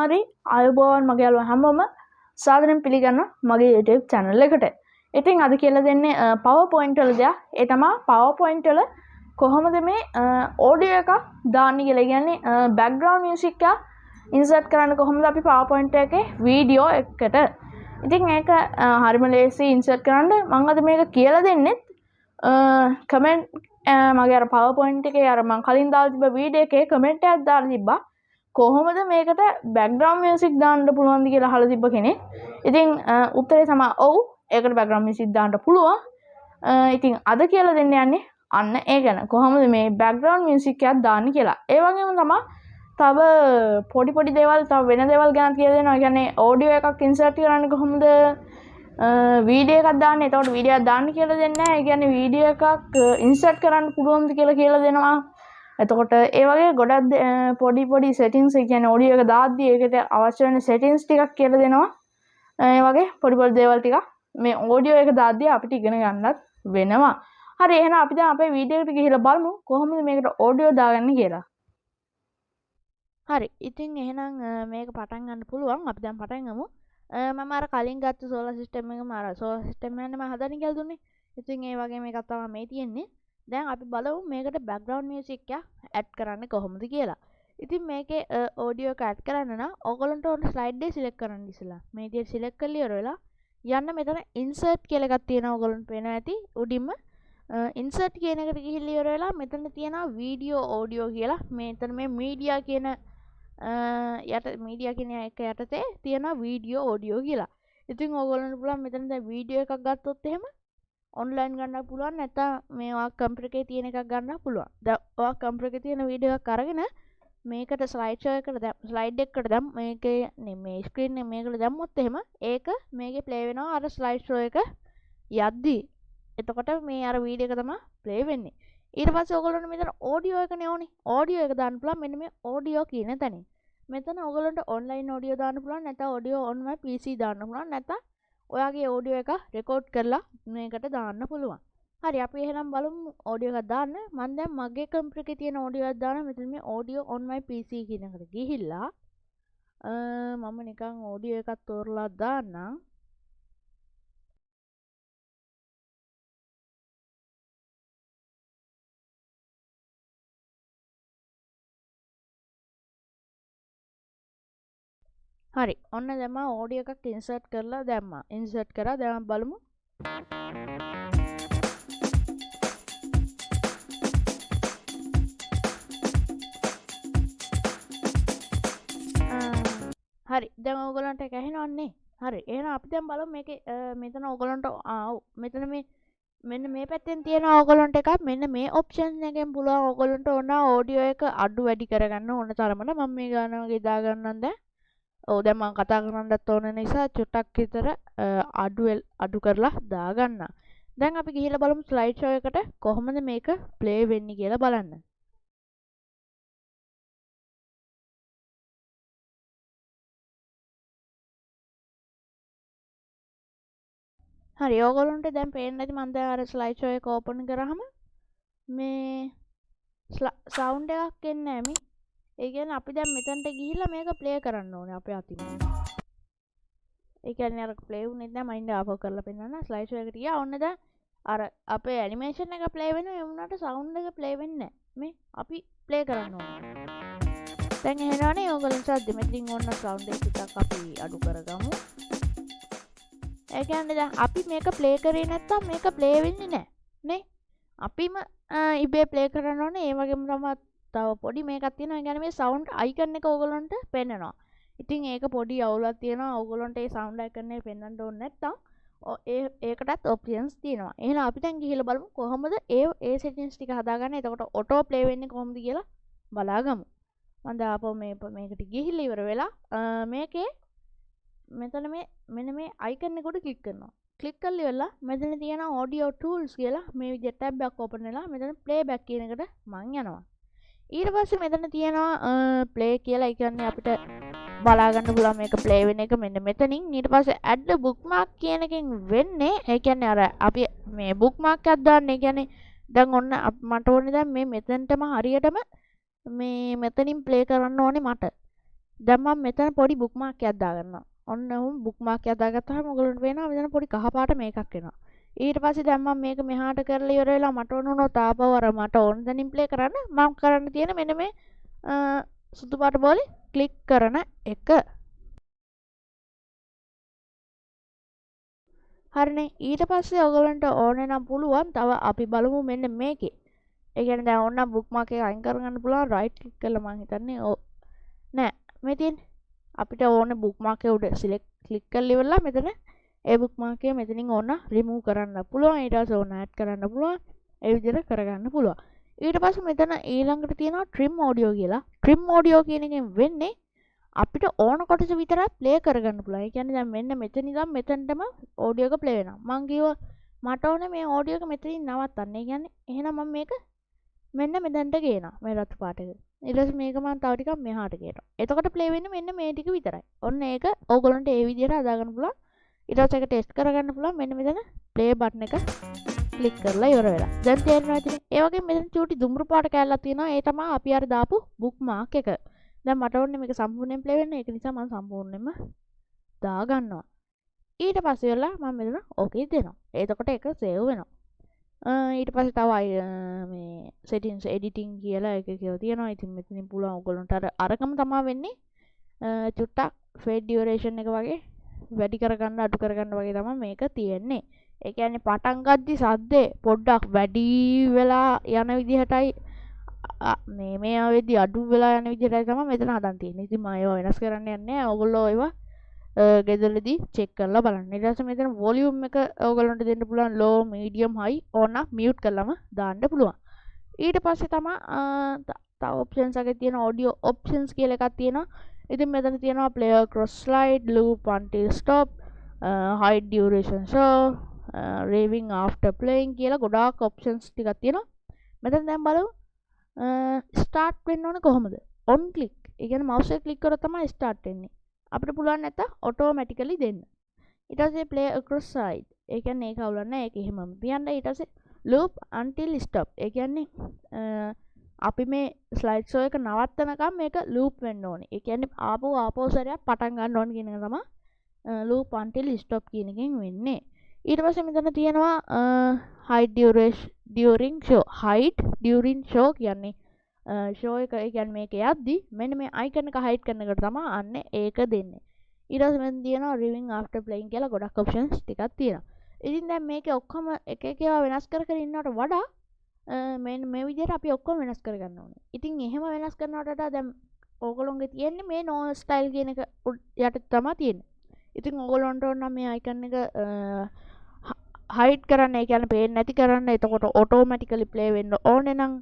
හරි ආයුබෝවන් මගේ යාළුවෝ හැමෝම සාදරයෙන් පිළිගන්නවා මගේ YouTube channel එකට. ඉතින් අද කියලා දෙන්නේ PowerPoint වල දෙයක්. ඒ තමයි PowerPoint වල කොහොමද මේ audio එකක් දාන්නේ කියලා. කියන්නේ background music එක insert කරන්න කොහොමද අපි PowerPoint එකේ video එකකට. ඉතින් ඒක හරිම ලේසි insert කරන්න. මම අද මේක කියලා දෙන්නෙත් comment මගේ අර PowerPoint එකේ අර මම කලින් දාලා තිබ්බ වීඩියෝ එකේ comment එකක් දාලා තිබ්බා. කොහොමද මේකට background music දාන්න පුළුවන්ද කියලා අහලා තිබ්බ කෙනෙක්. ඉතින් උත්තරේ තමයි ඔව්. ඒකට background music දාන්න පුළුවන්. ඉතින් අද කියලා දෙන්න යන්නේ අන්න ඒ ගැන. කොහොමද මේ background music එකක් දාන්නේ කියලා. ඒ වගේම තමයි තව පොඩි දේවල් තව වෙන දේවල් ගැන කියලා දෙනවා. ඒ කියන්නේ audio එකක් insert කරන්නේ කොහොමද? වීඩියෝ එකක් දාන්නේ. එතකොට වීඩියෝ එකක් දාන්න කියලා දෙන්නේ නැහැ. ඒ කියන්නේ වීඩියෝ එකක් insert කරන්න පුළුවන්ද කියලා දෙනවා. එතකොට ඒ වගේ ගොඩක් පොඩි settings ඒ කියන්නේ audio එක දාද්දී ඒකට අවශ්‍ය වෙන settings ටිකක් කියලා දෙනවා. ඒ වගේ පොඩි දේවල් ටිකක් මේ audio එක දාද්දී අපිට ඉගෙන ගන්නත් වෙනවා. හරි එහෙනම් අපි දැන් අපේ වීඩියෝ එකට ගිහිල්ලා බලමු කොහොමද මේකට audio දාගන්නේ කියලා. හරි. ඉතින් එහෙනම් මේක පටන් ගන්න පුළුවන්. අපි දැන් පටන් ගමු. මම අර කලින් ගත්ත solar system එකම අර solar system එකනේ මම හදන්න කියලා දුන්නේ. ඉතින් ඒ වගේ මේකක් තමයි මේ තියෙන්නේ. දැන් අපි බලමු මේකට background music එක add කරන්න කොහොමද කියලා. ඉතින් මේකේ audio එක add කරන්න නම් ඔයගොල්ලන්ට ඕන slide එක select කරන්න ඉස්සලා. මේ විදිහට select කරලා ඉවර වෙලා යන්න මෙතන insert කියලා එකක් තියෙනවා ඔයගොල්ලන්ට පේනවා ඇති උඩින්ම insert කියන එකට ගිහිල්ලා ඉවර වෙලා මෙතන තියෙනවා video audio කියලා. මෙතන මේ media කියන media කියන එක යටතේ තියෙනවා video audio කියලා. ඉතින් ඔයගොල්ලන්ට පුළුවන් මෙතන දැන් video එකක් ගත්තොත් එහෙම online ගන්න පුළුවන් නැත්නම් මේවා කම්පියුටර් එකේ තියෙන එකක් ගන්න පුළුවන්. දැන් ඔයා කම්පියුටර් එකේ තියෙන වීඩියෝ එකක් අරගෙන මේකට ස්ලයිඩ් ෂෝ එකට ස්ලයිඩ් එකකට දැන් මේකේ මේ ස්ක්‍රීන් එක මේකට දැම්මොත් එහෙම ඒක මේකේ ප්ලේ වෙනවා අර ස්ලයිඩ් ෂෝ එක යද්දී. එතකොට මේ අර වීඩියෝ එක තමයි ප්ලේ වෙන්නේ. ඊට පස්සේ ඔයගොල්ලන්ට මෙතන audio එකනේ ඕනේ. audio එක දාන්න පුළුවන් මෙන්න මේ audio කියන තැනින්. මෙතන ඔයගොල්ලන්ට online audio දාන්න පුළුවන් නැත්නම් audio on my PC දාන්න පුළුවන් නැත්නම් ඔයාගේ audio එක record කරලා මේකට දාන්න පුළුවන්. හරි අපි එහෙනම් බලමු audio එකක් දාන්න. මම දැන් මගේ කම්පියුටර් එකේ තියෙන audio එකක් දානවා. මෙතන මේ audio on my PC කියන එකට ගිහිල්ලා මම නිකන් audio එකක් තෝරලා දාන්නම්. හරි ඔන්න දැන් මම audio එකක් insert කරලා දැම්මා. insert කරා දැන් බලමු. හරි දැන් ඔයගොල්ලන්ට ඒක ඇහෙනවන්නේ. හරි එහෙනම් අපි දැන් බලමු මේකේ මෙතන ඔයගොල්ලන්ට මෙතන මේ මෙන්න මේ පැත්තෙන් තියෙනවා ඔයගොල්ලන්ට එකක් මෙන්න මේ ඔප්ෂන් එකෙන් පුළුවන් ඔයගොල්ලන්ට ඕන audio එක අඩු වැඩි කරගන්න ඕන තරමට මම මේ ගානවගේ දා ගන්නම් දැන්. ඔව් දැන් මම කතා කරන්නත් ඕන නිසා චුට්ටක් විතර අඩු කරලා දා ගන්නවා. දැන් අපි ගිහිල්ලා බලමු ස්ලයිඩ් ෂෝ එකට කොහොමද මේක ප්ලේ වෙන්නේ කියලා බලන්න. හරි ඔයගොල්ලන්ට දැන් පේන්නේ නැති මම දැන් අර ස්ලයිඩ් ෂෝ එක ඕපන් කරාම මේ සවුන්ඩ් එකක් එන්නේ නැහැ මේ. ඒ කියන්නේ අපි දැන් මෙතනට ගිහිල්ලා මේක ප්ලේ කරන්න ඕනේ අපේ අතින්. ඒ කියන්නේ අර ප්ලේ වුනේ නැහැ මම ඉන්න ආපහු කරලා පෙන්නන්න ස්ලයිඩ් ෂෝ එකට ගියා. ඔන්න දැන් අර අපේ ඇනිමේෂන් එක ප්ලේ වෙනවා ඒ වුණාට සවුන්ඩ් එක ප්ලේ වෙන්නේ නැහැ. මේ අපි ප්ලේ කරන්න ඕනේ. දැන් එහෙනවනේ ඔයගොල්ලන් සද්ද මෙතනින් ඕන සවුන්ඩ් එක ටිකක් අපි අඩු කරගමු. ඒ කියන්නේ දැන් අපි මේක ප්ලේ කරේ නැත්තම් මේක ප්ලේ වෙන්නේ නැහැ නේ. අපිම ඉබේ ප්ලේ කරන්න ඕනේ. ඒ වගේම තමයි තව පොඩි මේකක් තියෙනවා. ඒ කියන්නේ මේ සවුන්ඩ් අයිකන් එක ඔයගොල්ලන්ට පෙන්නනවා. ඉතින් ඒක පොඩි අවුලක් තියෙනවා. ඔයගොල්ලන්ට ඒ සවුන්ඩ් අයිකන් එක පෙන්වන්න ඕනේ නැත්තම් ඒකටත් ඔප්ෂන්ස් තියෙනවා. එහෙනම් අපි දැන් ගිහිල්ලා බලමු කොහොමද ඒ settings ටික හදාගන්නේ. එතකොට auto play වෙන්නේ කොහොමද කියලා බලාගමු. මම දැන් ආපහු මේකට ගිහිල්ලා ඉවර වෙලා මේකේ මෙතන මෙන්න මේ icon එක උඩ ක්ලික් කරනවා. ක්ලික් කරලා ඉවරලා මෙතන තියෙන audio tools කියලා මේ විදිහට tab එකක් open වෙලා මෙතන playback කියන එකට මං යනවා. ඊට පස්සේ මෙතන තියෙනවා play කියලා. ඒ කියන්නේ අපිට බලා ගන්න පුළුවන් මේක play වෙන එක මෙන්න මෙතනින්. ඊට පස්සේ add bookmark කියන එකෙන් වෙන්නේ ඒ කියන්නේ අර අපි මේ bookmark එකක් දාන්න. ඒ කියන්නේ දැන් ඔන්න මට ඕනේ දැන් මේ මෙතනටම හරියටම මේ මෙතනින් play කරන්න ඕනේ මට. දැන් මම මෙතන පොඩි බුක්මාක් එකක් දාගන්නවා. ඔන්න ඔහොම බුක්මාක් එකක් දාගත්තාම ඔයගොල්ලන්ට පේනවා මෙතන පොඩි කහ පාට මේකක් එනවා. ඊට පස්සේ දැන් මම මේක මෙහාට කරලා ඉවර වෙලා මට ඕන වුණොත් ආපහු අර මට ඕන තැනින් ප්ලේ කරන්න මම කරන්න තියෙන මෙන්න මේ සුදු පාට බෝලේ ක්ලික් කරන එක. හරිනේ. ඊට පස්සේ ඔයගොල්ලන්ට ඕනේ නම් පුළුවන් තව අපි බලමු මෙන්න මේකේ. ඒ කියන්නේ දැන් ඕනනම් බුක්මාක් එක අයින් කරගන්න පුළුවන් රයිට් ක්ලික් කරලා මම හිතන්නේ නෑ මේ තියෙන්නේ අපිට ඕනේ බුක්මාක් එක උඩ සිලෙක්ට් ක්ලික් කරලා ඉවරලා මෙතන ඒ බුක්මාක් එක මෙතනින් ඕන රිමූව් කරන්න පුළුවන්. ඊට පස්සේ ඕන ඇඩ් කරන්න පුළුවන්. ඒ විදිහට කරගන්න පුළුවන්. ඊට පස්සේ මෙතන ඊළඟට තියෙනවා trim audio කියලා. trim audio කියන එකෙන් වෙන්නේ අපිට ඕන කොටස විතරක් ප්ලේ කරගන්න පුළුවන්. ඒ කියන්නේ දැන් මෙන්න මෙතන ඉඳන් මෙතනටම audio එක ප්ලේ වෙනවා. මං කිව්වා මට ඕනේ මේ audio එක මෙතනින් නවත්තන්න. ඒ කියන්නේ එහෙනම් මම මේක මෙන්න මෙතනට ගේනවා. මේ රතු පාට එක. ඊට පස්සේ මේක මම තව ටිකක් මෙහාට ගේනවා. එතකොට ප්ලේ වෙන්නේ මෙන්න මේ ටික විතරයි. ඔන්න ඒක ඕගොල්ලන්ට ඒ විදිහට හදාගන්න පුළුවන්. ඊට පස්සේ ඒක ටෙස්ට් කරගන්න පුළුවන්. මෙන්න මෙතන ප්ලේ බටන් එක ක්ලික් කරලා ඉවර වෙලා. දැන් තේරෙනවා ඉතින්. ඒ වගේම මෙතන චූටි දුඹුරු පාට කෑල්ලක් තියෙනවා. ඒ තමයි අපි අර දාපු බුක්මාක් එක. දැන් මට ඕනේ මේක සම්පූර්ණයෙන් ප්ලේ වෙන්න. ඒක නිසා මම සම්පූර්ණයෙන්ම දාගන්නවා. ඊට පස්සේ වෙලා මම මෙතන ඕකේ දෙනවා. එතකොට ඒක සේව් වෙනවා. ඊට පස්සේ තව මේ settings editing කියලා එකක තියෙනවා. ඉතින් මෙතනින් පුළුවන් ඔයගොල්ලන්ට අරකම තමයි වෙන්නේ. චුට්ටක් fade duration එක වගේ වැඩි කරගන්න අඩු කරගන්න වගේ තමයි මේක තියෙන්නේ. ඒ කියන්නේ පටන් ගද්දි සද්දේ පොඩ්ඩක් වැඩි වෙලා යන විදිහටයි මේ ආවෙද්දි අඩු වෙලා යන විදිහටයි තමයි මෙතන හදන් තියෙන්නේ. ඉතින් මම ඒවා වෙනස් කරන්න යන්නේ නැහැ. ඔයගොල්ලෝ ඒවා ගෙදරදී චෙක් කරලා බලන්න. ඊට පස්සේ මෙතන වොලියුම් එක ඔයගොල්ලන්ට දෙන්න පුළුවන් low, medium, high ඕන mute කරලම දාන්න පුළුවන්. ඊට පස්සේ තමයි තව options එකක් තියෙන audio options කියලා එකක් තියෙනවා. ඉතින් මෙතන තියෙනවා play across slide, loop until stop, hide duration show, raving after playing කියලා ගොඩාක් options ටිකක් තියෙනවා. මෙතන දැන් බලමු start වෙන්න ඕනේ කොහොමද? on click. ඒ කියන්නේ mouse එක click කරොත් තමයි start වෙන්නේ. අපිට පුළුවන් නැත්නම් automatically දෙන්න. ඊට පස්සේ play across slide. ඒ කියන්නේ ඒක අවුලක් නැහැ. ඒක එහෙමම තියන්න. ඊට පස්සේ loop until stop. ඒ කියන්නේ අපි මේ ස්ලයිඩ් ෂෝ එක නවත්තනකම් මේක ලූප් වෙන්න ඕනේ. ඒ කියන්නේ ආපහු සැරයක් පටන් ගන්න ඕනේ කියන එක තමයි loop until stop කියන එකෙන් වෙන්නේ. ඊට පස්සේ මෙතන තියෙනවා hide duration during show. hide during show කියන්නේ show එක ඒ කියන්නේ මේක යද්දි මෙන්න මේ icon එක hide කරන එකට තමයි අන්නේ ඒක දෙන්නේ. ඊට පස්සේ මෙතන තියෙනවා reviewing after playing කියලා ගොඩක් options ටිකක් තියෙනවා. ඉතින් දැන් මේකේ ඔක්කොම එක එක ඒවා වෙනස් කර කර ඉන්නවට වඩා මේ විදිහට අපි ඔක්කොම වෙනස් කරගන්න ඕනේ. ඉතින් එහෙම වෙනස් කරනවට වඩා දැන් ඕගොල්ලෝගේ තියෙන්නේ මේ no style කියන එක යට තමයි තියෙන්නේ. ඉතින් ඕගොල්ලන්ට ඕන නම් මේ icon එක hide කරන්න, ඒ කියන්නේ පේන්නේ නැති කරන්න. එතකොට automatically play වෙන්න ඕනේ නම්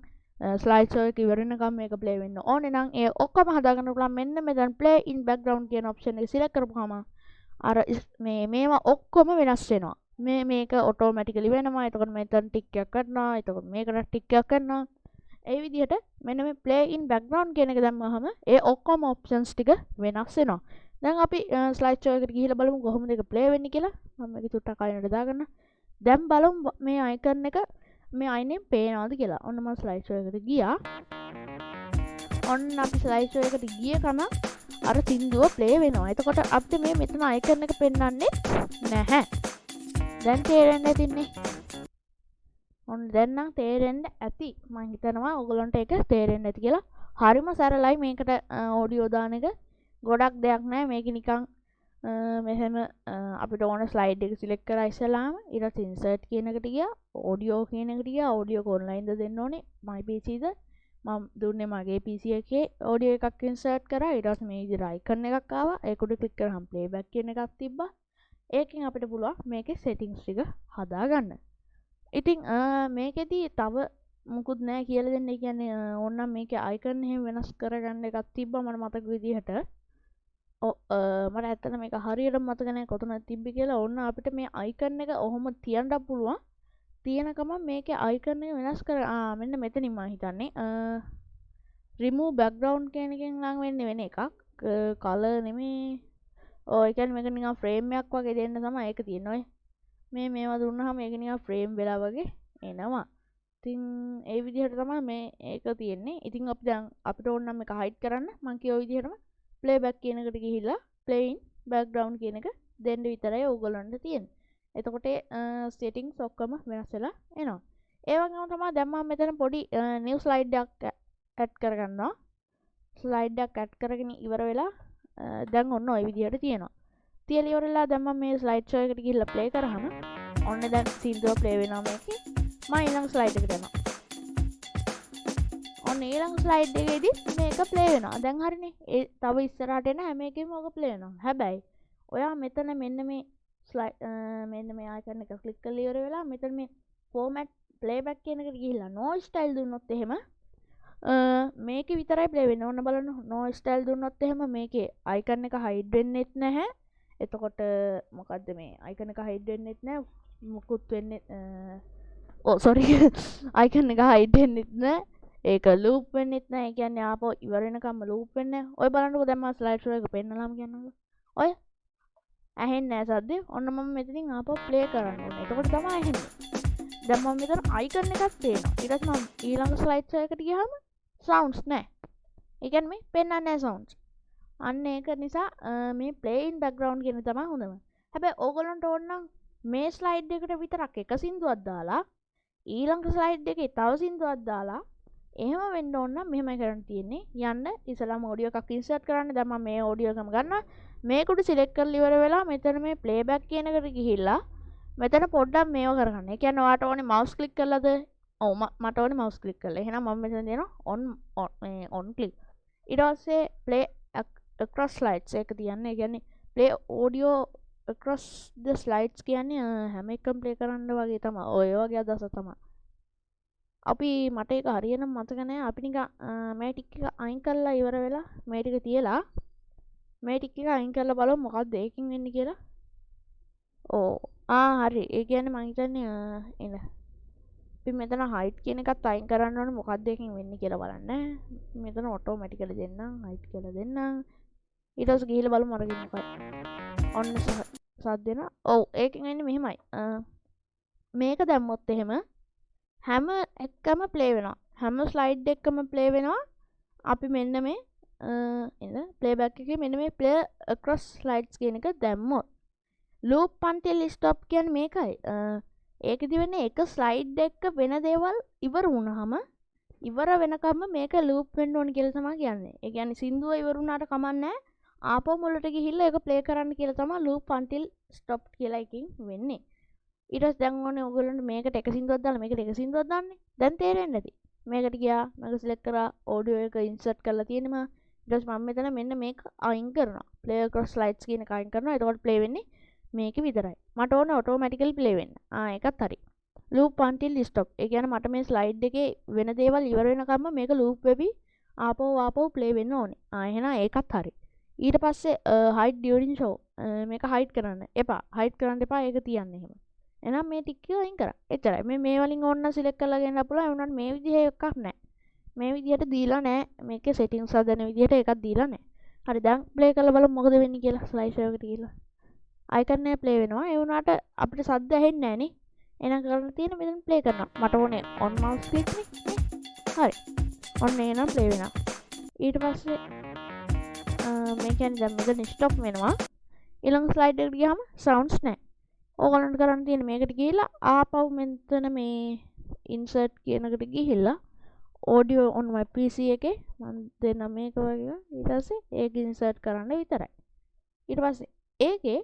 slide show එක ඉවර වෙනකම් මේක play වෙන්න ඕනේ නම් ඒ ඔක්කොම හදාගන්න පුළුවන්. මෙන්න මෙතන play in background කියන option එක select කරපුවාම අර මේවා ඔක්කොම වෙනස් වෙනවා. මේක automatically වෙනවා. එතකොට මෙතන ටික් එකක් කරනවා. එතකොට මේකට ටික් එකක් කරනවා. ඒ විදිහට මෙන්න මේ play in background කියන එක දැම්මහම ඒ ඔක්කොම options ටික වෙනස් වෙනවා. දැන් අපි slide show එකට ගිහිල්ලා බලමු කොහොමද ඒක play වෙන්නේ කියලා. මම මේක චුට්ටක් අයිනට දාගන්න. දැන් බලමු මේ icon එක මේ අයිනෙන් පේනවද කියලා. ඔන්න මම slide show එකට ගියා. ඔන්න අපි slide show එකට ගිය ගමන් අර සින්දුව play වෙනවා. එතකොට අපිට මේ මෙතන icon එක පෙන්වන්නේ නැහැ. දැන් තේරෙන්න ඇතින්නේ. ඔන්න දැන් නම් තේරෙන්න ඇති. මම හිතනවා ඔයගලන්ට ඒක තේරෙන්න ඇති කියලා. හරිම සරලයි මේකට audio දාන එක. ගොඩක් දෙයක් නැහැ. මේක නිකන් මෙහෙම අපිට ඕන ස්ලයිඩ් එක සිලෙක්ට් කරලා ඉස්සලාම ඊට පස්සේ ඉන්සර්ට් කියන එකට ගියා. audio කියන එකට ගියා. audio එක online ද දෙන්න ඕනේ. my pc ද මම දුන්නේ මගේ PC එකේ audio එකක් ඉන්සර්ට් කරා. ඊට පස්සේ මේ විදිහට icon එකක් ආවා. ඒක උඩ ක්ලික් කරාම playback කියන එකක් තිබ්බා. ඒකෙන් අපිට පුළුවන් මේකේ settings ටික හදාගන්න. ඉතින් මේකෙදි තව මුකුත් නැහැ කියලා දෙන්න. ඒ කියන්නේ ඕනනම් මේකේ icon එහෙම වෙනස් කරගන්න එකක් තිබ්බා මට මතක විදිහට. මට ඇත්තට මේක හරියට මතක නැහැ කොතනද තිබ්බේ කියලා. ඕන්න අපිට මේ icon එක ඔහොම තියන්න පුළුවන්. තියෙන ගමන් මේකේ icon එක වෙනස් කර මෙන්න මෙතනින් මම හිතන්නේ remove background කියන එකෙන් නම් වෙන්නේ වෙන එකක්. color නෙමෙයි. ඒ කියන්නේ මේක නිකන් frame එකක් වගේ දෙන්න තමයි ඒක තියෙන්නේ. මේවා දුන්නාම මේක නිකන් frame වෙලා වගේ එනවා. ඉතින් ඒ විදිහට තමයි මේ ඒක තියෙන්නේ. ඉතින් අපි දැන් අපිට ඕන නම් මේක hide කරන්න මම කියෝ විදිහටම ප්ලේබැක් කියන එකට ගිහිල්ලා ප්ලේයින් බෑග්ග්‍රවුන්ඩ් කියන එක දෙන්න විතරයි ඕගොල්ලන්ට තියෙන්නේ. එතකොට සෙටින්ග්ස් ඔක්කොම වෙනස් වෙලා එනවා. ඒ වගේම තමයි දැන් මම මෙතන පොඩි නිව් ස්ලයිඩ් එකක් ඇඩ් කරගන්නවා. ස්ලයිඩ් එකක් ඇඩ් කරගෙන ඉවර වෙලා දැන් ඔන්න ওই විදිහට තියෙනවා. තියලා ඉවරලා දැන් මම මේ ස්ලයිඩ් ෂෝ එකට ගිහිල්ලා ප්ලේ කරාම ඔන්න දැන් සින්දුව ප්ලේ වෙනවා මේකේ. මම ඊළඟ ස්ලයිඩ් එකට යනවා. ඔන්න ඊළඟ ස්ලයිඩ් එකේදී මේක ප්ලේ වෙනවා. දැන් හරිනේ. ඒ තව ඉස්සරහට එන හැම එකෙම ඕක ප්ලේ වෙනවා. හැබැයි ඔයා මෙතන මෙන්න මේ ආයිකන් එක ක්ලික් කරලා ඉවර වෙලා මෙතන මේ ෆෝමැට් ප්ලේබැක් කියන එකට ගිහිල්ලා නෝ ස්ටයිල් දුන්නොත් එහෙම මේකේ විතරයි ප්ලේ වෙන්නේ. ඕන්න බලන්න නෝ ස්ටයිල් දුන්නොත් එහෙම මේකේ ආයිකන් එක හයිඩ් වෙන්නෙත් නැහැ. එතකොට මොකද්ද මේ ආයිකන් එක හයිඩ් වෙන්නෙත් නැහැ. මුකුත් වෙන්නේ සෝරි ආයිකන් එක හයිඩ් වෙන්නෙත් නැහැ. ඒක ලූප් වෙන්නෙත් නැහැ. ඒ කියන්නේ ආපහු ඉවර වෙනකම්ම ලූප් වෙන්නේ නැහැ. ඔය බලන්නකෝ දැන් මම ස්ලයිඩ් ෂෝ එක පෙන්නලාම කියන්නකෝ. ඔය ඇහෙන්නේ නැහැ සද්දේ. ඔන්න මම මෙතනින් ආපහු ප්ලේ කරන්න ඕනේ. එතකොට තමයි ඇහෙන්නේ. දැන් මම මෙතන අයිකන් එකක් පේනවා. ඊට පස්සේ මම ඊළඟ ස්ලයිඩ් ෂෝ එකට ගියාම සවුන්ඩ්ස් නැහැ. ඒ කියන්නේ මේ පෙන්නන්නේ නැහැ සවුන්ඩ්ස්. අන්න ඒක නිසා මේ play in background කියන තමයි හොඳම. හැබැයි ඕගොල්ලන්ට ඕන නම් මේ ස්ලයිඩ් එකට විතරක් එක සින්දුවක් දාලා ඊළඟ ස්ලයිඩ් එකේ තව සින්දුවක් දාලා එහෙම වෙන්න ඕන නම් මෙහෙමයි කරන්න තියෙන්නේ. යන්න ඉස්සලාම ඔඩියෝ එකක් ඉන්සර්ට් කරන්න. දැන් මම මේ ඔඩියෝ එකම ගන්නවා. මේකට සිලෙක්ට් කරලා ඉවර වෙලා මෙතන මේ ප්ලේබැක් කියන එකට ගිහිල්ලා මෙතන පොඩ්ඩක් මේව කරගන්න. ඒ කියන්නේ ඔයාට ඕනේ මවුස් ක්ලික් කරලාද? ඔව් මට ඕනේ මවුස් ක්ලික් කරලා. එහෙනම් මම මෙතන දෙනවා on click. ඊට පස්සේ play across slides එක තියන්න. ඒ කියන්නේ play audio across the slides කියන්නේ හැම එකම play කරන්න වගේ තමයි. ඔය වගේ අදහසක් තමයි. අපි මට ඒක හරියටම මතක නැහැ. අපි නිකන් මේ ටික එක අයින් කරලා ඉවර වෙලා මේ ටික තියලා මේ ටික එක අයින් කරලා බලමු මොකද්ද ඒකෙන් වෙන්නේ කියලා. හරි. ඒ කියන්නේ මම හිතන්නේ එන අපි මෙතන height කියන එකත් අයින් කරන්න ඕනේ මොකද්ද එකකින් වෙන්නේ කියලා බලන්න. මෙතන ඔටෝමැටිකලි දෙන්නම් height කියලා දෙන්නම්. ඊට පස්සේ ගිහිල්ලා බලමු අරගෙන මොකක්ද. ඔන්න සද්ද දෙනවා. ඔව් ඒකෙන් වෙන්නේ මෙහෙමයි. මේක දැම්මොත් එහෙම හැම එකම ප්ලේ වෙනවා. හැම ස්ලයිඩ් එකකම ප්ලේ වෙනවා. අපි මෙන්න මේ ප්ලේබැක් එකේ මෙන්න මේ play across slides කියන එක දැම්මොත් loop until stop කියන්නේ මේකයි. ඒකෙදි වෙන්නේ එක ස්ලයිඩ් එක වෙන දේවල් ඉවර වුණාම ඉවර වෙනකම්ම මේක ලූප් වෙන්න ඕන කියලා තමයි කියන්නේ. ඒ කියන්නේ සින්දුව ඉවර වුණාට කමන්නේ ආපහු මුලට ගිහිල්ලා ඒක ප්ලේ කරන්න කියලා තමයි loop until stop කියලා එකකින් වෙන්නේ. ඊට පස්සේ දැන් ඕනේ ඔයගොල්ලන්ට මේකට එක සින්දුවක් දාලා මේකට එක සින්දුවක් දාන්නේ. දැන් තේරෙන්නේ නැති. මේකට ගියා මේක සිලෙක්ට් කරා ඔඩියෝ එක ඉන්සර්ට් කරලා තියෙනවා. ඊට පස්සේ මම මෙතන මෙන්න මේක අයින් කරනවා. play across slides කියන එක අයින් කරනවා. එතකොට play වෙන්නේ මේක විතරයි. මට ඕනේ ඔටෝමැටිකලි play වෙන්න. ඒකත් හරි. loop until stop. ඒ කියන්නේ මට මේ ස්ලයිඩ් එකේ වෙන දේවල් ඉවර වෙනකම්ම මේක loop වෙවි ආපහු play වෙන්න ඕනේ. එහෙනම් ඒකත් හරි. ඊට පස්සේ hide during show. මේක hide කරන්න එපා. hide කරන්න එපා. ඒක තියන්න එහෙම. එහෙනම් මේ ටික අයින් කරා. එච්චරයි. මේ වලින් ඕන්න සිලෙක්ට් කරලා ගන්න පුළුවන්. ඒ වුණාට මේ විදිහේ එකක් නැහැ. මේ විදිහට දීලා නැහැ. මේකේ settings හදන විදිහට එකක් දීලා නැහැ. හරි දැන් play කරලා බලමු මොකද වෙන්නේ කියලා. slide show එකට ගිහලා. icon එක play වෙනවා. ඒ වුණාට අපිට ශබ්ද ඇහෙන්නේ නැහැ නේ. එහෙනම් කරන්න තියෙන්නේ මෙතන play කරනවා. මට ඕනේ on mouse click නේ. හරි. ඔන්න එහෙනම් play වෙනවා. ඊට පස්සේ මේ කියන්නේ දැන් මෙතන stop වෙනවා. ඊළඟ slide එකට ගියාම sounds නැහැ. ඕගොල්ලන්ට කරන්න තියෙන්නේ මේකට ගිහිල්ලා ආපහු මෙතන මේ insert කියන එකට ගිහිල්ලා audio on my PC එකේ මම දෙන්න මේක වගේ ඊට පස්සේ ඒක insert කරන්න විතරයි. ඊට පස්සේ ඒකේ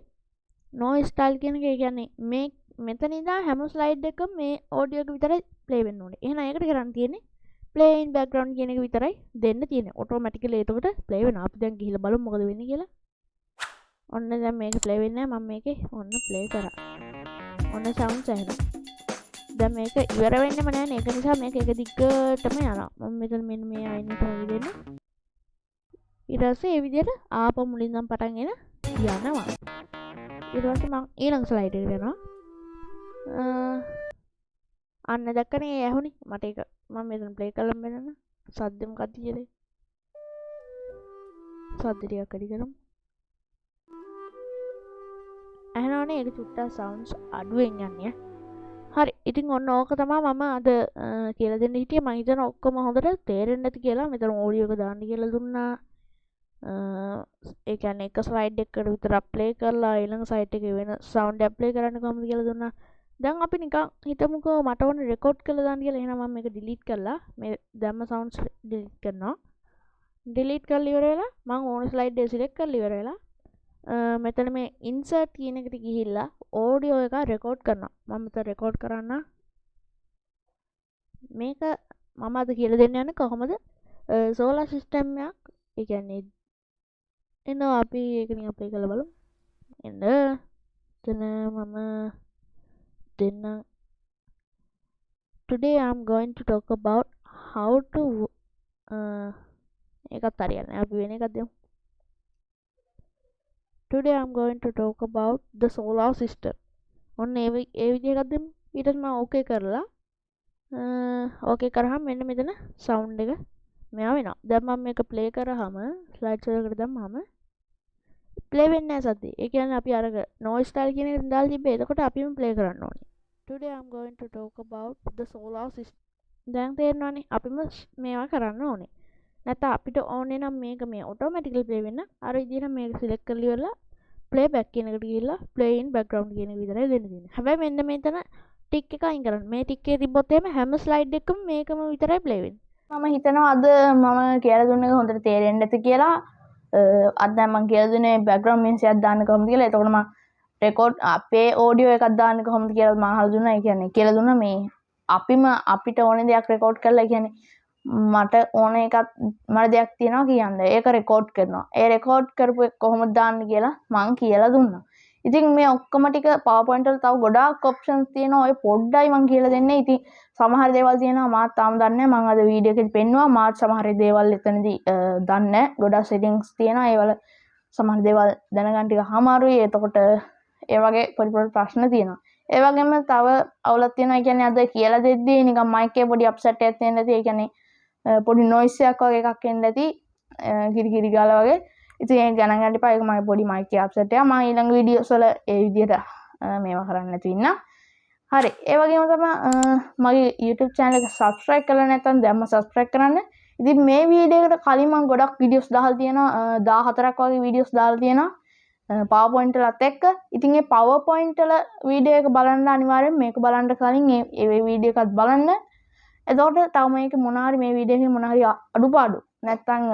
noise style කියන එක කියන්නේ මේ මෙතන ඉඳලා හැම slide එකකම මේ audio එක විතරයි play වෙන්න ඕනේ. එහෙනම් ඒකට කරන්න තියෙන්නේ play in background කියන එක විතරයි දෙන්න තියෙන්නේ. automatically එතකොට play වෙනවා. අපි දැන් ගිහිල්ලා බලමු මොකද වෙන්නේ කියලා. ඔන්න දැන් මේක play වෙන්නේ නැහැ. මම මේකේ ඔන්න play කරා. ඔන්න sounds ඇහෙනවා. දැන් මේක ඉවර වෙන්නෙම නැහැ නේ. ඒක නිසා මේක එක දිගටම යනවා. මම මෙතන මෙන්න මේ අයින් එක වගේ දෙන්න. ඊට පස්සේ මේ විදිහට ආපහු මුලින් ඉඳන් පටන් යනවා. ඊට පස්සේ මම ඊළඟ slide එකට යනවා. අන්න දැක්කනේ ඇහුනේ. මට ඒක මම මෙතන play කරලා බලන්න. සද්ද මොකක්ද කියලා. සද්ද ටිකක් වැඩි කරමු. ඇහෙනවනේ ඒක චුට්ටක් sounds අඩුවෙන් යන්නේ. හරි. ඉතින් ඔන්න ඕක තමයි මම අද කියලා දෙන්න හිටියේ. මම හිතන ඔක්කොම හොඳට තේරෙන්නේ නැති කියලා මෙතන audio එක දාන්න කියලා දුන්නා. ඒ කියන්නේ එක ස්ලයිඩ් එකකට විතරක් ප්ලේ කරලා ඊළඟ සයිට් එකේ වෙන සවුන්ඩ් එකක් ප්ලේ කරන්න කොහොමද කියලා දුන්නා. දැන් අපි නිකන් හිතමුකෝ මට ඕනේ රෙකෝඩ් කරලා දාන්න කියලා. එහෙනම් මම මේක ඩිලීට් කරලා මේ දැම්ම සවුන්ඩ්ස් ඩිලීට් කරනවා. ඩිලීට් කරලා ඉවර වෙලා මම ඕන ස්ලයිඩ් එක සිලෙක්ට් කරලා ඉවර වෙලා මෙතන මේ ඉන්සර්ට් කියන එකට ගිහිල්ලා ඔඩියෝ එක රෙකෝඩ් කරනවා. මම මෙතන රෙකෝඩ් කරන්න. මේක මම අද කියලා දෙන්න යන්නේ කොහොමද සෝලාර් සිස්ටම් එකක් ඒ කියන්නේ එනවා අපි ඒක නිකන් ප්ලේ කරලා බලමු. එන්න එතන මම දෙන්න today I'm going to talk about how to ඒකත් හරියන්නේ අපි වෙන එකක් දෙමු. Today I'm going to talk about the solar system. ඔන්න ඒ විදිහ එකක් දෙමු. ඊට පස්සේ මම ඕකේ කරලා ඕකේ කරාම මෙන්න මෙතන සවුන්ඩ් එක මෙයා වෙනවා. දැන් මම මේක ප්ලේ කරාම ස්ලයිඩ් ෂෝ එකට දැම්මම ප්ලේ වෙන්නේ නැහැ සද්දේ. ඒ කියන්නේ අපි අර noise style කියන එකට දාලා තිබ්බේ. එතකොට අපිම ප්ලේ කරන්න ඕනේ. Today I'm going to talk about the solar system. දැන් තේරෙනවනේ අපිම මේවා කරන්න ඕනේ. නැත්නම් අපිට ඕනේ නම් මේක මේ ඔටෝමැටිකලි ප්ලේ වෙන්න අර විදිහට මේක සිලෙක්ට් කරලා ඉවරලා ප්ලේ බෑක් කියන එකට ගිහිල්ලා ප්ලේ ඉන් බෑග්ග්‍රවුන්ඩ් කියන එක විතරයි දෙන්න තියෙන්නේ. හැබැයි මෙන්න මෙතන ටික් එක අයින් කරන්න. මේ ටික් එකේ තිබ්බොත් එහෙම හැම ස්ලයිඩ් එකකම මේකම විතරයි ප්ලේ වෙන්නේ. මම හිතනවා අද මම කියලා දුන්න එක හොඳට තේරෙන්න ඇති කියලා. අද දැන් මම කියලා දුන්නේ බෑග්ග්‍රවුන්ඩ් මියුසික් එකක් දාන්න කොහොමද කියලා. එතකොට මම රෙකෝඩ් අපේ ඔඩියෝ එකක් දාන්න කොහොමද කියලා මම අහලා දුන්නා. ඒ කියන්නේ කියලා දුන්නා මේ අපිට ඕනේ දෙයක් රෙකෝඩ් කරලා කියන්නේ මට ඕන එකක් මට දෙයක් තියෙනවා කියන්න. ඒක රෙකෝඩ් කරනවා. ඒ රෙකෝඩ් කරපු එක කොහොමද දාන්න කියලා මම කියලා දුන්නා. ඉතින් මේ ඔක්කොම ටික PowerPoint වල තව ගොඩාක් ඔප්ෂන්ස් තියෙනවා. ඔය පොඩ්ඩයි මම කියලා දෙන්නේ. ඉතින් සමහර දේවල් තියෙනවා මාත් තාම දන්නේ නැහැ. මම අද වීඩියෝ එකේදී පෙන්නුවා. මාත් සමහර දේවල් එතනදී දන්නේ නැහැ. ගොඩාක් සෙටින්ග්ස් තියෙනවා. ඒවල සමහර දේවල් දැනගන්න ටික අමාරුයි. එතකොට ඒ වගේ පොඩි පොඩි ප්‍රශ්න තියෙනවා. ඒ වගේම තව අවුලක් තියෙනවා. ඒ කියන්නේ අද කියලා දෙද්දී නිකන් මයික් එකේ පොඩි අප්සෙට් එකක් තියෙන නැති. ඒ කියන්නේ පොඩි නොයිස් එකක් වගේ එකක් එන්න ඇති. කිරි ගාලා වගේ. ඉතින් ඒක ගණන් ගන්න එපා. ඒක මගේ පොඩි මයික් එකේ අප්සෙට් එකක්. මම ඊළඟ වීඩියෝස් වල ඒ විදිහට මේවා කරන්න නැතු ඉන්නම්. හරි. ඒ වගේම තමයි මගේ YouTube channel එක subscribe කරලා නැත්නම් දැම්ම subscribe කරන්න. ඉතින් මේ වීඩියෝ එකට කලින් මම ගොඩක් වීඩියෝස් දාලා තියෙනවා. 14ක් වගේ වීඩියෝස් දාලා තියෙනවා. PowerPoint වලත් එක්ක. ඉතින් මේ PowerPoint වල වීඩියෝ එක බලන්න අනිවාර්යෙන් මේක බලන්න කලින් ඒ වීඩියෝ එකත් බලන්න. එතකොට තව මේක මොනාරි මේ වීඩියෝ එකේ මොනාරි අඩුපාඩු නැත්නම්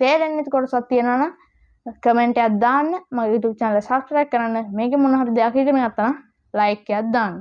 තේරෙන්නේ නැති කොටසක් තියෙනවා නම් කමෙන්ට් එකක් දාන්න. මගේ YouTube channel එක subscribe කරන්න. මේකේ මොන හරි දෙයක් ඉගෙන ගත්තා නම් like එකක් දාන්න.